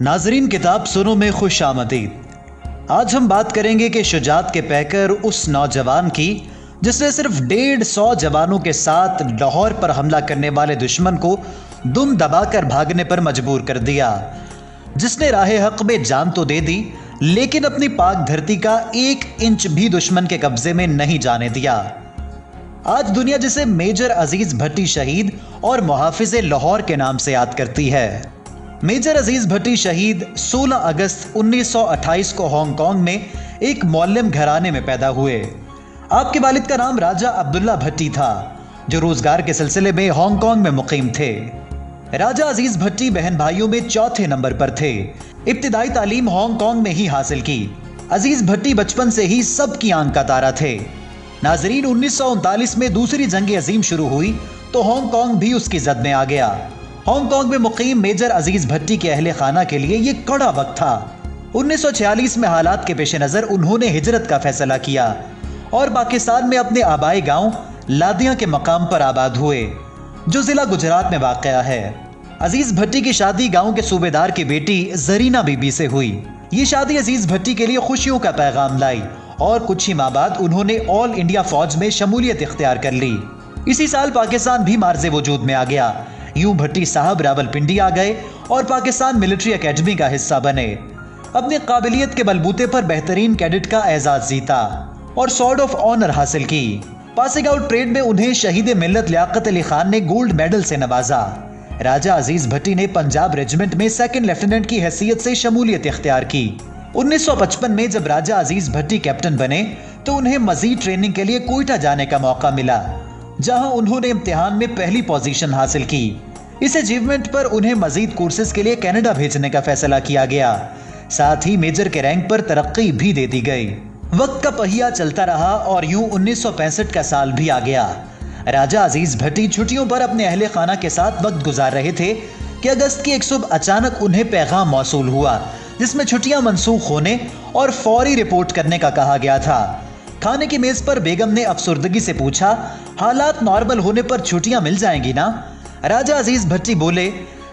नाजरीन, किताब सुनो में खुश आमदीद। आज हम बात करेंगे कि शुजात के पैकर उस नौजवान की जिसने सिर्फ 150 जवानों के साथ लाहौर पर हमला करने वाले दुश्मन को दुम दबाकर भागने पर मजबूर कर दिया, जिसने राहे हक में जान तो दे दी लेकिन अपनी पाक धरती का 1 इंच भी दुश्मन के कब्जे में नहीं जाने दिया। आज दुनिया जिसे मेजर अजीज भट्टी शहीद और मुहाफिज लाहौर के नाम से याद करती है। मेजर अजीज भट्टी शहीद 16 अगस्त 1928 को हांगकांग में एक मौल्लम घराने में पैदा हुए। आपके वालिद का नाम राजा अब्दुल्ला भट्टी था, जो रोजगार के सिलसिले में हांगकांग में मुकीम थे। राजा अजीज भट्टी बहन भाइयों में चौथे नंबर पर थे। इब्तिदाई तालीम हांगकांग में ही हासिल की। अजीज भट्टी बचपन से ही सबकी आंख का तारा थे। नाजरीन, 1939 में दूसरी जंग अजीम शुरू हुई तो हांगकांग भी उसकी जद में आ गया। हांगकांग में मुकीम मेजर अजीज भट्टी के अहले खाना के लिए यह कड़ा वक्त था। 1946 में हालात के पेश नजर उन्होंने हिजरत का फैसला किया और पाकिस्तान में अपने आबाई गांव लादिया के मकाम पर आबाद हुए, जो जिला गुजरात में वाक़या है। अजीज भट्टी की शादी गांव के सूबेदार की बेटी जरीना बीबी से हुई। ये शादी अजीज भट्टी के लिए खुशियों का पैगाम लाई और कुछ ही माह बाद उन्होंने ऑल इंडिया फौज में शमूलियत इख्तियार कर ली। इसी साल पाकिस्तान भी मार्ज़े वजूद में आ गया। यूं भट्टी साहब रावलपिंडी आ गए और पाकिस्तान मिलिट्री एकेडमी का हिस्सा बने। अपनी काबिलियत के बलबूते पर बेहतरीन कैडेट का एजाज जीता और सॉर्ड ऑफ ऑनर हासिल की। पासिंग आउट परेड में उन्हें शहीद मिल्लत लियाकत अली खान ने गोल्ड मेडल से नवाजा। राजा अजीज भट्टी ने पंजाब रेजिमेंट में सेकंड लेफ्टिनेंट की हैसियत से शमूलियत इख्तियार की। 1955 में जब राजा अजीज भट्टी कैप्टन बने तो उन्हें मजीद ट्रेनिंग के लिए कोयटा जाने का मौका मिला, जहां उन्होंने इम्तिहान में पहली पोजीशन हासिल की। इस अचीवमेंट पर उन्हें मजीद कोर्सेज के लिए कनाडा भेजने का फैसला किया गया। साथ ही मेजर के रैंक पर तरक्की भी दे दी गई। वक्त का पहिया चलता रहा और यूं 1965 का साल भी आ गया। राजा अजीज भट्टी छुट्टियों पर अपने अहले खाना के साथ वक्त गुजार रहे थे कि अगस्त की एक सुबह अचानक उन्हें पैगाम मौसूल हुआ, जिसमें छुट्टियां मनसूख होने और फौरी रिपोर्ट करने का कहा गया था। खाने की मेज पर बेगम ने अफसुर्दगी से पूछा, हालात नॉर्मल होने पर छुट्टियां मिल जाएंगी ना? राजा अजीज भट्टी बोले,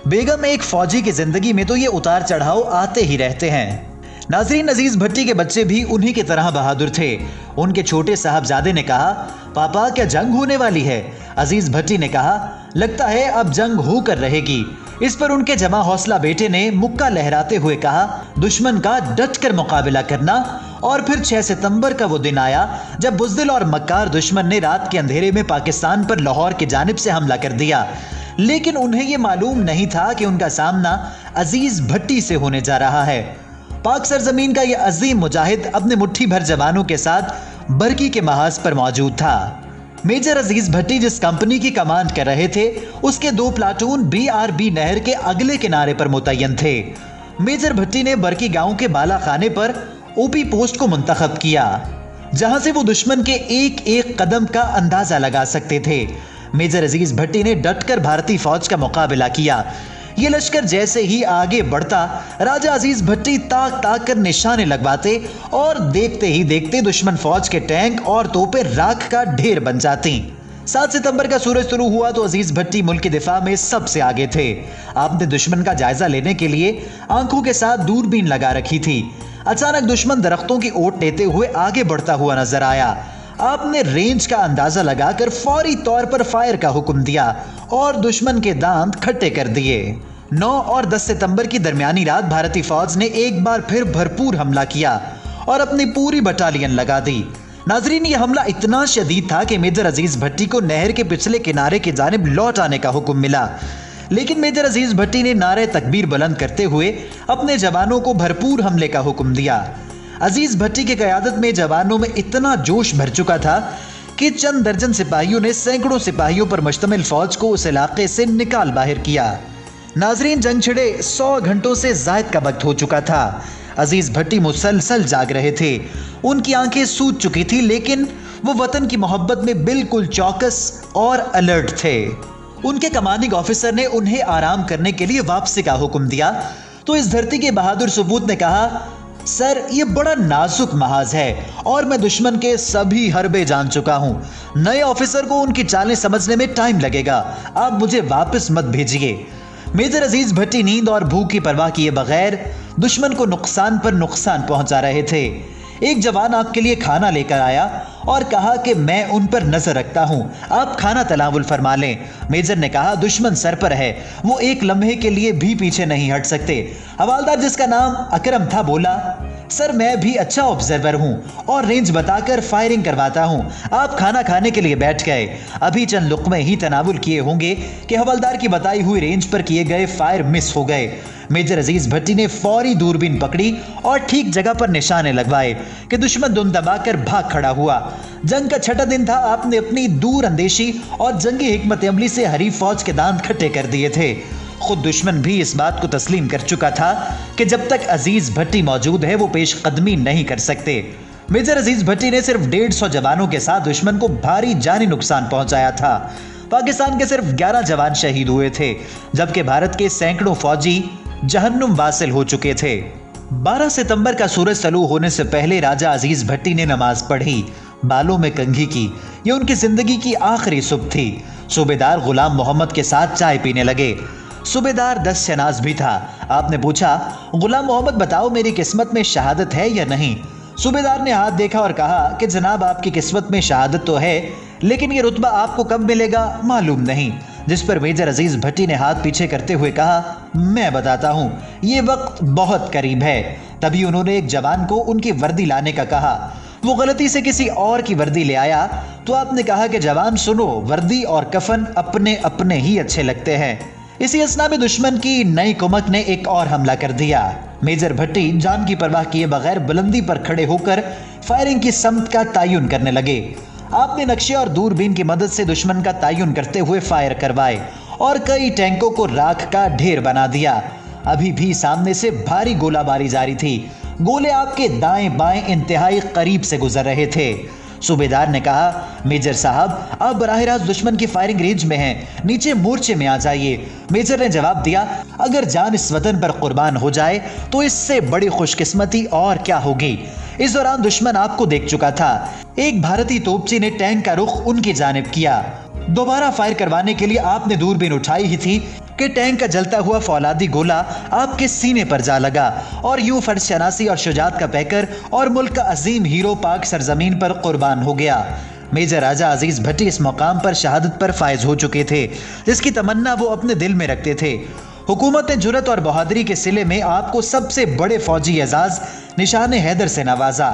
बेगम, एक फौजी की जिंदगी में तो ये उतार चढ़ाव आते ही रहते हैं। नाजरीन, अजीज भट्टी के बच्चे भी उन्हीं की तरह बहादुर थे। उनके छोटे साहबजादे ने कहा, पापा क्या जंग होने वाली है? अजीज भट्टी ने कहा, लगता है अब जंग होकर रहेगी। इस पर उनके जमा हौसला बेटे ने मुक्का लहराते हुए कहा, दुश्मन का डट कर मुकाबला करना। और फिर 6 सितंबर का वो दिन आया जब बुज़दिल और मक्कार दुश्मन ने रात के अंधेरे में पाकिस्तान पर लाहौर की जानिब से हमला कर दिया। लेकिन उन्हें यह मालूम नहीं था कि उनका सामना अजीज भट्टी से होने जा रहा है। पाक सरजमीन का यह अजीम मुजाहिद अपने मुट्ठी भर जवानों के साथ बरकी के महाज पर मौजूद था। मेजर अजीज भट्टी जिस कंपनी की कमांड कर रहे थे, उसके 2 प्लाटून BRB नहर के अगले किनारे पर मुतय्यन थे। मेजर भट्टी ने बरकी गांव के बाला खाने पर OP पोस्ट को मुंतखब किया, जहां से वो दुश्मन के एक एक कदम का अंदाजा लगा सकते थे। मेजर अजीज भट्टी ने डटकर भारतीय फौज का मुकाबला किया। ये लश्कर जैसे ही आगे बढ़ता, राजा अजीज भट्टी ताक ताक कर निशाने लगवाते और देखते ही देखते दुश्मन फौज के टैंक और तोपें राख का ढेर बन जाती। 7 सितंबर का सूरज शुरू हुआ तो अजीज भट्टी मुल्क के दिफा में सबसे आगे थे। आपने दुश्मन का जायजा लेने के लिए आंखों के साथ दूरबीन लगा रखी थी। अचानक दुश्मन दरख्तों की ओट लेते हुए आगे बढ़ता हुआ नजर आया। आपने रेंज का अंदाजा लगाकर फौरी तौर पर फायर का हुक्म दिया और दुश्मन के दांत खट्टे कर दिए। 9 और 10 सितंबर की दरमियानी रात भारतीय फौज ने एक बार फिर भरपूर हमला किया और अपनी पूरी बटालियन लगा दी। नाजरीन, यह हमला इतना शदीद था कि मेजर अजीज भट्टी को नहर के पिछले किनारे की जानिब लौट आने का हुक्म मिला। लेकिन मेजर अजीज भट्टी ने नारे तकबीर बुलंद करते हुए अपने जवानों को भरपूर हमले का हुक्म दिया। अजीज भट्टी की क़यादत में जवानों में इतना जोश भर चुका था कि चंद दर्जन सिपाहियों ने सैकड़ों सिपाहियों पर मुश्तमिल फौज को उस इलाके से निकाल बाहर किया। नाजरीन, जंग छिड़े 100 घंटों से जायद का वक्त हो चुका था। अजीज भट्टी मुसलसल जाग रहे थे। उनकी आंखें सूज चुकी थी, लेकिन वो वतन की मोहब्बत में बिल्कुल चौकस और अलर्ट थे। उनके कमांडिंग ऑफिसर ने उन्हें आराम करने के लिए वापसी का हुक्म दिया तो इस धरती के बहादुर सबूत ने कहा, सर, ये बड़ा नाजुक महाज है और मैं दुश्मन के सभी हरबे जान चुका हूं। नए ऑफिसर को उनकी चालें समझने में टाइम लगेगा। आप मुझे वापस मत भेजिए। मेजर अजीज भट्टी नींद और भूख की परवाह किए बगैर दुश्मन को नुकसान पर नुकसान पहुंचा रहे थे। एक जवान आपके लिए खाना लेकर आया और कहा कि मैं उन पर नजर रखता हूं, आप खाना तनावुल फरमा लें। मेजर ने कहा दुश्मन सर पर है, वो एक लम्हे के लिए भी पीछे नहीं हट सकते। हवालदार जिसका नाम अकरम था बोला, सर मैं भी अच्छा ऑब्जर्वर हूं और रेंज बताकर फायरिंग करवाता हूं। आप खाना खाने के लिए बैठ गए, अभी चंद लुकमे ही तनावुल किए होंगे कि हवलदार की बताई हुई रेंज पर किए गए फायर मिस हो गए। मेजर अजीज भट्टी ने फौरी दूरबीन पकड़ी और ठीक जगह पर निशाने लगवाए कि दुश्मन दुम दबाकर भाग खड़ा हुआ। जंग का छठा दिन था। आपने अपनी दूर अंदेशी और जंगी हिकमत अमली से हरीफ फौज के दांत खट्टे कर दिए थे। खुद दुश्मन भी इस बात को तस्लीम कर चुका था कि जब तक अजीज भट्टी मौजूद है वो पेशकदमी नहीं कर सकते। मेजर अजीज भट्टी ने सिर्फ 150 जवानों के साथ दुश्मन को भारी जानी नुकसान पहुंचाया था। पाकिस्तान के सिर्फ 11 जवान शहीद हुए थे, जबकि भारत के सैकड़ों फौजी जहन्नुम वासिल हो चुके थे। 12 सितंबर का सूरज तलू होने से पहले राजा अजीज भट्टी ने नमाज पढ़ी, बालों में कंघी की। यह उनकी जिंदगी की आखिरी सुबह थी। सूबेदार गुलाम मोहम्मद के साथ चाय पीने लगे। सूबेदार 10 शनाज भी था। आपने पूछा, गुलाम मोहम्मद बताओ मेरी किस्मत में शहादत है या नहीं? सूबेदार ने हाथ देखा और कहा कि जनाब आपकी किस्मत में शहादत तो है, लेकिन ये रुतबा आपको कब मिलेगा मालूम नहीं। जिस पर मेजर अजीज भट्टी ने हाथ पीछे करते हुए कहा, मैं बताता हूँ, ये वक्त बहुत करीब है। तभी उन्होंने एक जवान को उनकी वर्दी लाने का कहा। वो गलती से किसी और की वर्दी ले आया तो आपने कहा कि जवान सुनो, वर्दी और कफन अपने अपने ही अच्छे लगते हैं। इसी असना में दुश्मन की नई कुमक ने एक और हमला कर दिया। मेजर भट्टी जान की परवाह किए बगैर बुलंदी पर खड़े होकर फायरिंग की समत का तयन करने लगे। आपने नक्शे और दूरबीन की मदद से दुश्मन का तयन करते हुए फायर करवाए और कई टैंकों को राख का ढेर बना दिया। अभी भी सामने से भारी गोलाबारी जारी थी। गोले आपके दाएं बाएं इंतहाई करीब से गुजर रहे थे। सूबेदार ने कहा, मेजर साहब आप बराह रास्त दुश्मन की फायरिंग रेंज में हैं, नीचे मोर्चे में आ जाइए। मेजर ने जवाब दिया, अगर जान इस वतन पर कुर्बान हो जाए तो इससे बड़ी खुशकिस्मती और क्या होगी। इस दौरान दुश्मन आपको देख चुका था। एक भारतीय तोपची ने टैंक का रुख उनकी जानिब किया। दोबारा फायर करवाने के लिए आपने दूरबीन उठाई ही थी कि टैंक का जलता हुआ फौलादी गोला आपके सीने पर जा लगा और यूं फर्ज शनासी और शुजात का पैकर और मुल्क का अजीम हीरो पाक सरजमीन पर कुर्बान हो गया। मेजर राजा अजीज भट्टी इस मकाम पर शहादत पर फायज हो चुके थे, जिसकी तमन्ना वो अपने दिल में रखते थे। हुकूमत ने जुरत और बहादुरी के सिले में आपको सबसे बड़े फौजी एजाज निशान हैदर से नवाजा।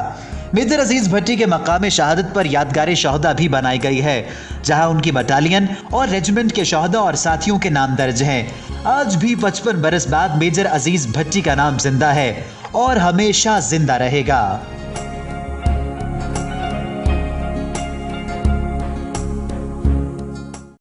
मेजर अजीज भट्टी के मकाम शहादत पर यादगार शहदा भी बनाई गई है, जहां उनकी बटालियन और रेजिमेंट के शहदा और साथियों के नाम दर्ज हैं। आज भी 55 बरस बाद मेजर अजीज भट्टी का नाम जिंदा है और हमेशा जिंदा रहेगा।